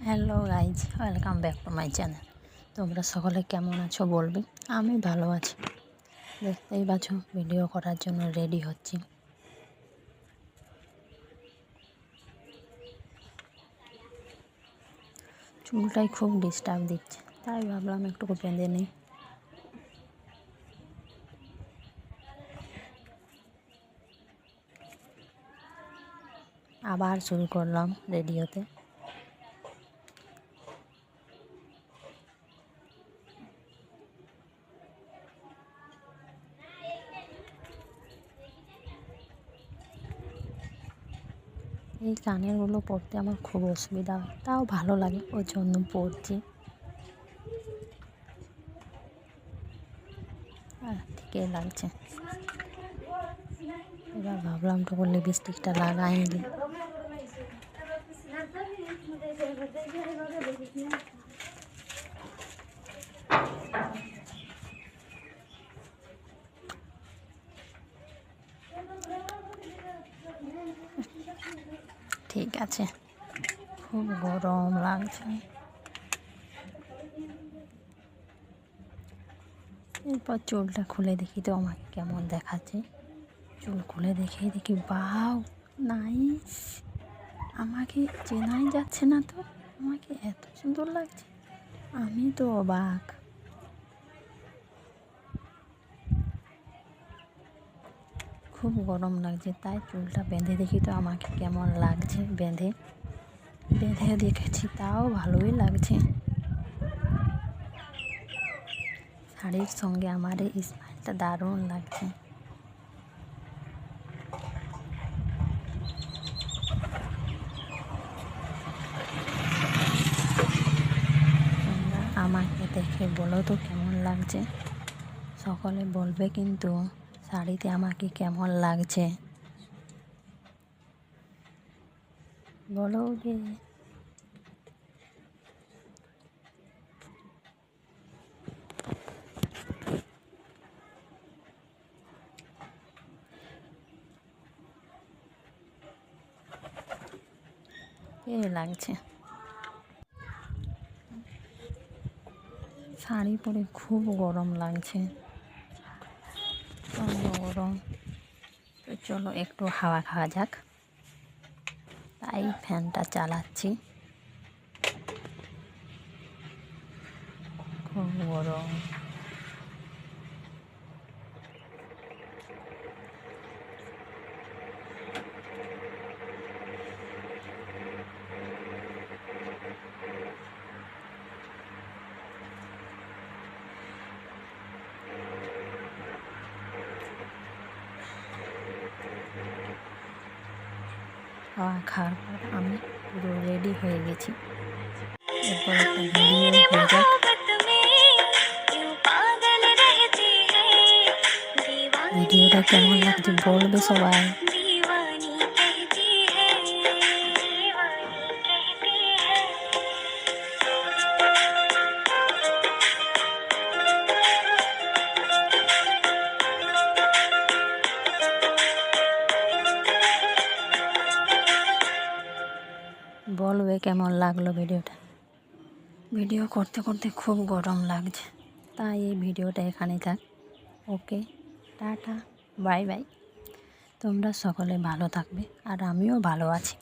Hello guys, welcome back to my channel. তোমরা সকলে কেমন আছো বলবে। আমি ভালো আছি। দেখতেই পাচ্ছ ভিডিও করার জন্য রেডি হচ্ছি। চুলটাই খুব ডিস্টার্ব দিচ্ছে, তাই ভাবলাম একটু বেঁধে নিই। আবার শুরু করলাম রেডি হতে। এই কানেরগুলো পরতে আমার খুব অসুবিধা হয়, তাও ভালো লাগে, ওর জন্য পরছি। ঠিকই লাগছে। এবার ভাবলাম তো লিপস্টিকটা লাগাই নি। ঠিক আছে, খুব গরম লাগছে। এরপর চুলটা খুলে দেখি তো আমাকে কেমন দেখাচ্ছে। চুল খুলে দেখি বাউ, নাইস। আমাকে চেনাই যাচ্ছে না তো, আমাকে এত সুন্দর লাগছে। আমি তো অবাক। খুব গরম লাগছে, তাই চুলটা বেঁধে দেখি তো আমাকে কেমন লাগছে। বেঁধে দেখেছি, তাও ভালোই লাগছে। শাড়ির সঙ্গে আমার এই স্মাইলটা দারুণ লাগছে। তোমরা আমাকে দেখে বলো তো কেমন লাগছে। সকলে বলবে কিন্তু শাড়িতে আমাকে কেমন লাগছে, বলো গে। কে লাগছে। শাড়ি পরে খুব গরম লাগছে, গরম। তো চলো একটু হাওয়া খাওয়া যাক, তাই ফ্যানটা চালাচ্ছি। খুব গরম। হাওয়া খাওয়ার পর আমি পুরো রেডি হয়ে গেছি। এরপর একটা ভিডিও হয়ে যাক। ভিডিওটা কেমন লাগছে বলবে সবাই। বলবে কেমন লাগলো ভিডিওটা। ভিডিও করতে করতে খুব গরম লাগছে, তাই এই ভিডিওটা এখানেই থাক। ওকে, টাটা, বাই বাই। তোমরা সকলে ভালো থাকবে, আর আমিও ভালো আছি।